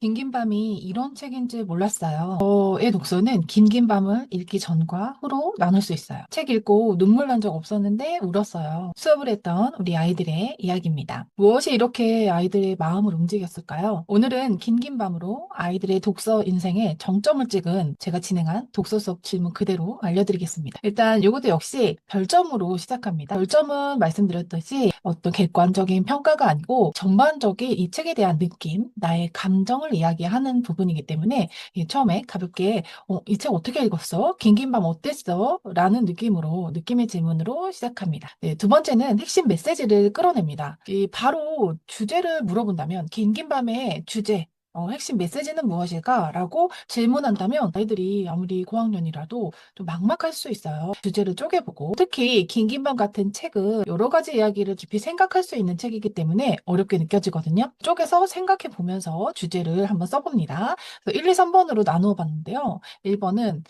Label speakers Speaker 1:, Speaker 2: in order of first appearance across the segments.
Speaker 1: 긴긴 밤이 이런 책인지 몰랐어요. 저의 독서는 긴긴 밤을 읽기 전과 후로 나눌 수 있어요. 책 읽고 눈물 난 적 없었는데 울었어요. 수업을 했던 우리 아이들의 이야기입니다. 무엇이 이렇게 아이들의 마음을 움직였을까요? 오늘은 긴긴 밤으로 아이들의 독서 인생에 정점을 찍은 제가 진행한 독서 수업 질문 그대로 알려드리겠습니다. 일단 이것도 역시 별점으로 시작합니다. 별점은 말씀드렸듯이 어떤 객관적인 평가가 아니고 전반적인 이 책에 대한 느낌, 나의 감정을 이야기하는 부분이기 때문에 처음에 가볍게 이 책 어떻게 읽었어? 긴긴 밤 어땠어? 라는 느낌으로 느낌의 질문으로 시작합니다. 네, 두 번째는 핵심 메시지를 끌어냅니다. 바로 주제를 물어본다면 긴긴 밤의 주제 핵심 메시지는 무엇일까? 라고 질문한다면 아이들이 아무리 고학년이라도 좀 막막할 수 있어요. 주제를 쪼개보고 특히 긴긴밤 같은 책은 여러 가지 이야기를 깊이 생각할 수 있는 책이기 때문에 어렵게 느껴지거든요. 쪼개서 생각해 보면서 주제를 한번 써봅니다. 그래서 1, 2, 3번으로 나누어 봤는데요. 1번은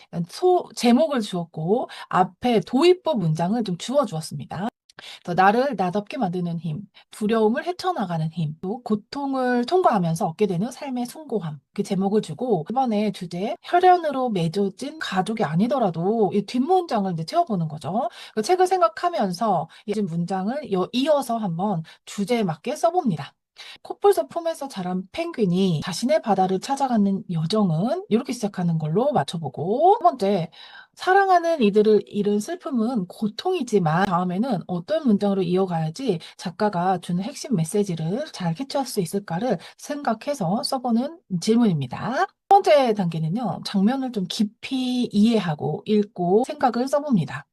Speaker 1: 제목을 주었고 앞에 도입부 문장을 좀 주어 주었습니다. 또 나를 나답게 만드는 힘, 두려움을 헤쳐나가는 힘, 또 고통을 통과하면서 얻게 되는 삶의 숭고함. 그 제목을 주고 이번에 주제 혈연으로 맺어진 가족이 아니더라도 이 뒷문장을 이제 채워보는 거죠. 그 책을 생각하면서 이 문장을 이어서 한번 주제에 맞게 써봅니다. 코뿔소 품에서 자란 펭귄이 자신의 바다를 찾아가는 여정은 이렇게 시작하는 걸로 맞춰보고 첫 번째, 사랑하는 이들을 잃은 슬픔은 고통이지만 다음에는 어떤 문장으로 이어가야지 작가가 주는 핵심 메시지를 잘 캐치할 수 있을까를 생각해서 써보는 질문입니다. 첫 번째 단계는요, 장면을 좀 깊이 이해하고 읽고 생각을 써봅니다.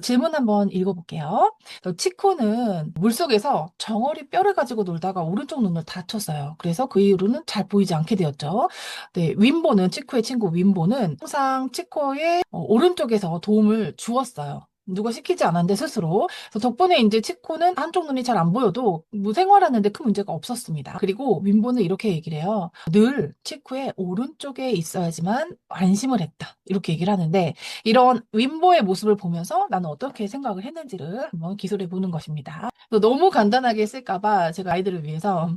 Speaker 1: 질문 한번 읽어볼게요. 치코는 물속에서 정어리 뼈를 가지고 놀다가 오른쪽 눈을 다쳤어요. 그래서 그 이후로는 잘 보이지 않게 되었죠. 네, 윈보는 치코의 친구 윈보는 항상 치코의 오른쪽에서 도움을 주었어요. 누가 시키지 않았는데 스스로. 그래서 덕분에 이제 치코는 한쪽 눈이 잘 안 보여도 뭐 생활하는데 큰 문제가 없었습니다. 그리고 윈보는 이렇게 얘기를 해요. 늘 치코의 오른쪽에 있어야지만 안심을 했다. 이렇게 얘기를 하는데 이런 윈보의 모습을 보면서 나는 어떻게 생각을 했는지를 한번 기술해 보는 것입니다. 너무 간단하게 쓸까봐 제가 아이들을 위해서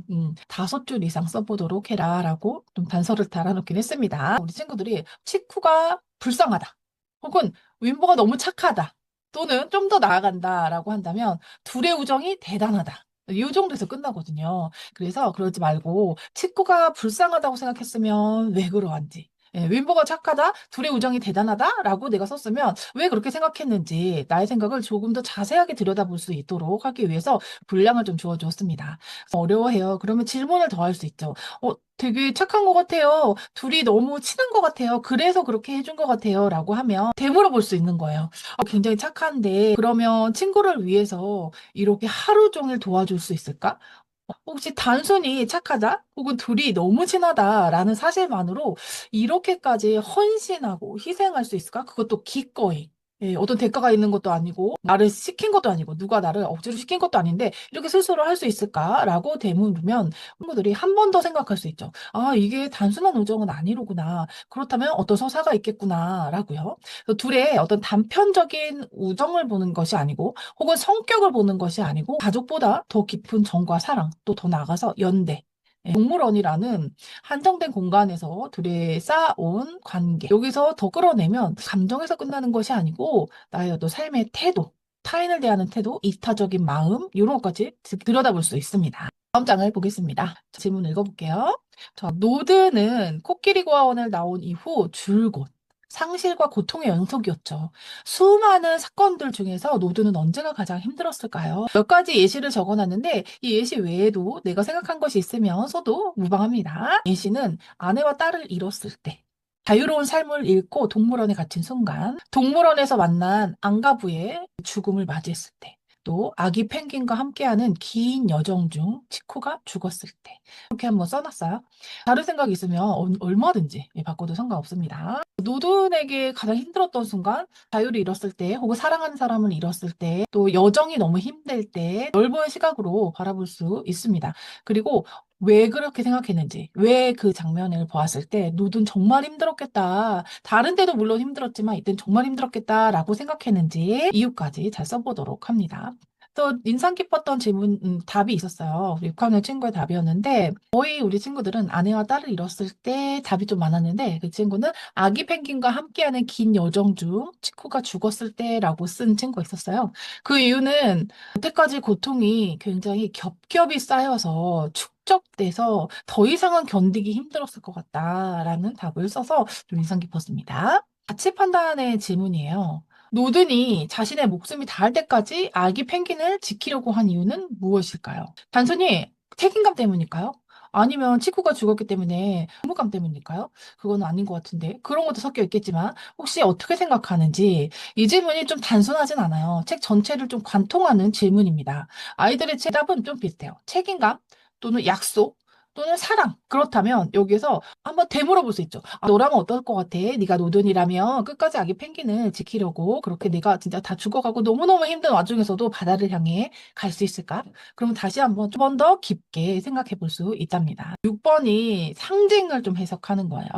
Speaker 1: 5줄 이상 써보도록 해라 라고 좀 단서를 달아놓긴 했습니다. 우리 친구들이 치쿠가 불쌍하다. 혹은 윈보가 너무 착하다. 또는 좀 더 나아간다 라고 한다면 둘의 우정이 대단하다. 이 정도에서 끝나거든요. 그래서 그러지 말고 치쿠가 불쌍하다고 생각했으면 왜 그러한지. 예, 윈보가 착하다, 둘의 우정이 대단하다라고 내가 썼으면 왜 그렇게 생각했는지 나의 생각을 조금 더 자세하게 들여다볼 수 있도록 하기 위해서 분량을 좀 주어주었습니다. 어려워해요. 그러면 질문을 더 할 수 있죠. 되게 착한 것 같아요. 둘이 너무 친한 것 같아요. 그래서 그렇게 해준 것 같아요. 라고 하면 되물어볼 수 있는 거예요. 굉장히 착한데 그러면 친구를 위해서 이렇게 하루 종일 도와줄 수 있을까? 혹시 단순히 착하다? 혹은 둘이 너무 친하다라는 사실만으로 이렇게까지 헌신하고 희생할 수 있을까? 그것도 기꺼이. 예, 어떤 대가가 있는 것도 아니고, 나를 시킨 것도 아니고, 누가 나를 억지로 시킨 것도 아닌데, 이렇게 스스로 할 수 있을까라고 되물으면, 친구들이 한 번 더 생각할 수 있죠. 아, 이게 단순한 우정은 아니로구나. 그렇다면 어떤 서사가 있겠구나라고요. 둘의 어떤 단편적인 우정을 보는 것이 아니고, 혹은 성격을 보는 것이 아니고 가족보다 더 깊은 정과 사랑, 또 더 나아가서 연대. 동물원이라는 한정된 공간에서 둘이 쌓아온 관계. 여기서 더 끌어내면 감정에서 끝나는 것이 아니고 나의 어떤 삶의 태도, 타인을 대하는 태도, 이타적인 마음, 이런 것까지 들여다볼 수 있습니다. 다음 장을 보겠습니다. 질문 읽어볼게요. 자, 노드는 코끼리 고아원을 나온 이후 줄곧 상실과 고통의 연속이었죠. 수많은 사건들 중에서 노드는 언제가 가장 힘들었을까요? 몇 가지 예시를 적어놨는데 이 예시 외에도 내가 생각한 것이 있으면 써도 무방합니다. 예시는 아내와 딸을 잃었을 때, 자유로운 삶을 잃고 동물원에 갇힌 순간, 동물원에서 만난 앙가부의 죽음을 맞이했을 때, 또 아기 펭귄과 함께하는 긴 여정 중 치쿠가 죽었을 때 이렇게 한번 써놨어요. 다른 생각이 있으면 얼마든지 바꿔도 상관없습니다. 노든에게 가장 힘들었던 순간, 자유를 잃었을 때, 혹은 사랑하는 사람을 잃었을 때, 또 여정이 너무 힘들 때, 넓은 시각으로 바라볼 수 있습니다. 그리고 왜 그렇게 생각했는지, 왜 그 장면을 보았을 때, 노든 정말 힘들었겠다. 다른 때도 물론 힘들었지만, 이땐 정말 힘들었겠다라고 생각했는지, 이유까지 잘 써보도록 합니다. 또 인상 깊었던 질문, 답이 있었어요. 우리 6학년 친구의 답이었는데, 거의 우리 친구들은 아내와 딸을 잃었을 때 답이 좀 많았는데, 그 친구는 아기 펭귄과 함께하는 긴 여정 중 친구가 죽었을 때라고 쓴 친구가 있었어요. 그 이유는 여태까지 고통이 굉장히 겹겹이 쌓여서 축적돼서 더 이상은 견디기 힘들었을 것 같다라는 답을 써서 좀 인상 깊었습니다. 가치 판단의 질문이에요. 노든이 자신의 목숨이 닿을 때까지 아기 펭귄을 지키려고 한 이유는 무엇일까요? 단순히 책임감 때문일까요? 아니면 친구가 죽었기 때문에 의무감 때문일까요? 그건 아닌 것 같은데 그런 것도 섞여 있겠지만 혹시 어떻게 생각하는지 이 질문이 좀 단순하진 않아요. 책 전체를 좀 관통하는 질문입니다. 아이들의 대답은 좀 비슷해요. 책임감 또는 약속 또는 사랑. 그렇다면 여기에서 한번 되물어볼 수 있죠. 아, 너라면 어떨 것 같아? 네가 노든이라면 끝까지 아기 펭귄을 지키려고 그렇게 네가 진짜 다 죽어가고 너무너무 힘든 와중에서도 바다를 향해 갈 수 있을까? 그러면 다시 한번 좀 번 더 깊게 생각해 볼 수 있답니다. 6번이 상징을 좀 해석하는 거예요.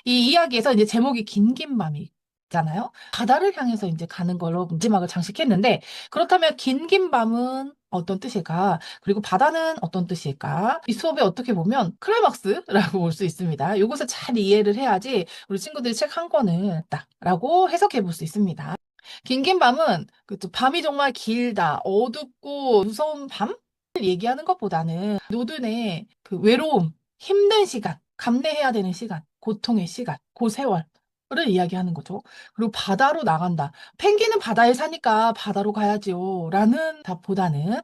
Speaker 1: 이 이야기에서 이제 제목이 긴긴 밤이 잖아요. 바다를 향해서 이제 가는 걸로 문지막을 장식했는데 그렇다면 긴긴 밤은 어떤 뜻일까? 그리고 바다는 어떤 뜻일까? 이 수업에 어떻게 보면 클라이막스라고 볼 수 있습니다. 이것을 잘 이해를 해야지 우리 친구들이 책 한 권을 딱라고 해석해 볼 수 있습니다. 긴긴 밤은 그쵸, 밤이 정말 길다, 어둡고 무서운 밤? 얘기하는 것보다는 노든의 그 외로움, 힘든 시간, 감내해야 되는 시간, 고통의 시간, 그 세월을 이야기하는 거죠. 그리고 바다로 나간다. 펭귄은 바다에 사니까 바다로 가야지요. 라는 답보다는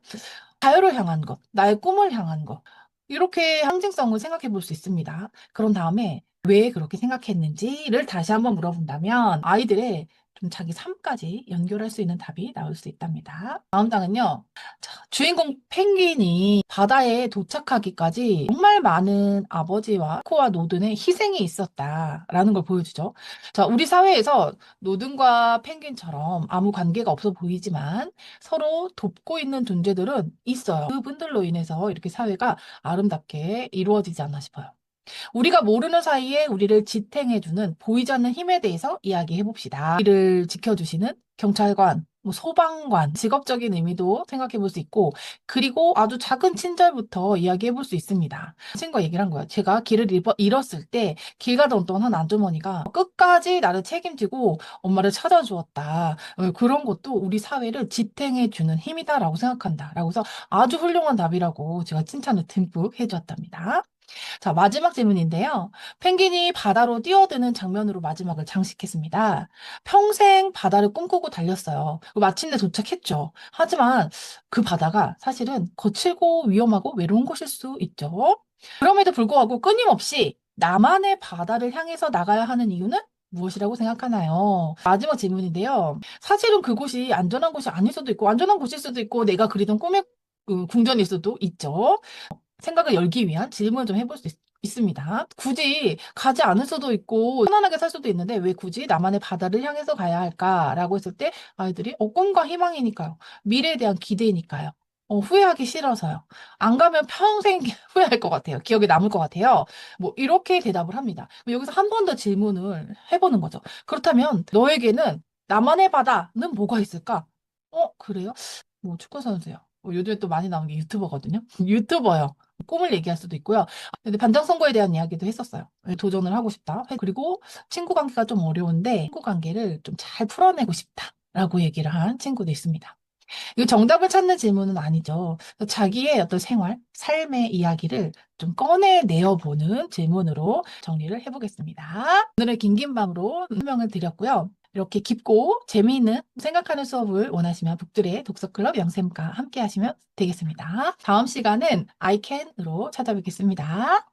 Speaker 1: 자유를 향한 것, 나의 꿈을 향한 것. 이렇게 상징성을 생각해 볼 수 있습니다. 그런 다음에 왜 그렇게 생각했는지를 다시 한번 물어본다면 아이들의 좀 자기 삶까지 연결할 수 있는 답이 나올 수 있답니다. 다음 장은요. 자, 주인공 펭귄이 바다에 도착하기까지 정말 많은 아버지와 코와 노든의 희생이 있었다라는 걸 보여주죠. 자, 우리 사회에서 노든과 펭귄처럼 아무 관계가 없어 보이지만 서로 돕고 있는 존재들은 있어요. 그분들로 인해서 이렇게 사회가 아름답게 이루어지지 않나 싶어요. 우리가 모르는 사이에 우리를 지탱해주는 보이지 않는 힘에 대해서 이야기해 봅시다. 우리를 지켜주시는 경찰관, 뭐 소방관, 직업적인 의미도 생각해 볼 수 있고, 그리고 아주 작은 친절부터 이야기해 볼 수 있습니다. 친구가 얘기를 한 거예요. 제가 길을 잃었을 때 길 가던 어떤 한 아주머니가 끝까지 나를 책임지고 엄마를 찾아주었다. 그런 것도 우리 사회를 지탱해주는 힘이다라고 생각한다. 라고 해서 아주 훌륭한 답이라고 제가 칭찬을 듬뿍 해주었답니다. 자, 마지막 질문인데요. 펭귄이 바다로 뛰어드는 장면으로 마지막을 장식했습니다. 평생 바다를 꿈꾸고 달렸어요. 그리고 마침내 도착했죠. 하지만 그 바다가 사실은 거칠고 위험하고 외로운 곳일 수 있죠. 그럼에도 불구하고 끊임없이 나만의 바다를 향해서 나가야 하는 이유는 무엇이라고 생각하나요? 마지막 질문인데요. 사실은 그곳이 안전한 곳이 아닐 수도 있고, 안전한 곳일 수도 있고, 내가 그리던 꿈의 궁전일 수도 있죠. 생각을 열기 위한 질문을 좀 해볼 수 있습니다. 굳이 가지 않을 수도 있고 편안하게 살 수도 있는데 왜 굳이 나만의 바다를 향해서 가야 할까라고 했을 때 아이들이 꿈과 희망이니까요. 미래에 대한 기대니까요. 후회하기 싫어서요. 안 가면 평생 후회할 것 같아요. 기억에 남을 것 같아요. 뭐 이렇게 대답을 합니다. 여기서 한 번 더 질문을 해보는 거죠. 그렇다면 너에게는 나만의 바다는 뭐가 있을까? 그래요? 뭐 축구 선수요. 요즘에 또 많이 나오는 게 유튜버거든요. 유튜버요. 꿈을 얘기할 수도 있고요. 근데 반장 선거에 대한 이야기도 했었어요. 도전을 하고 싶다. 그리고 친구 관계가 좀 어려운데 친구 관계를 좀 잘 풀어내고 싶다라고 얘기를 한 친구도 있습니다. 이거 정답을 찾는 질문은 아니죠. 자기의 어떤 생활, 삶의 이야기를 좀 꺼내내어 보는 질문으로 정리를 해보겠습니다. 오늘은 긴긴밤으로 설명을 드렸고요. 이렇게 깊고 재미있는 생각하는 수업을 원하시면 북들의 독서클럽 영쌤과 함께 하시면 되겠습니다. 다음 시간은 I can으로 찾아뵙겠습니다.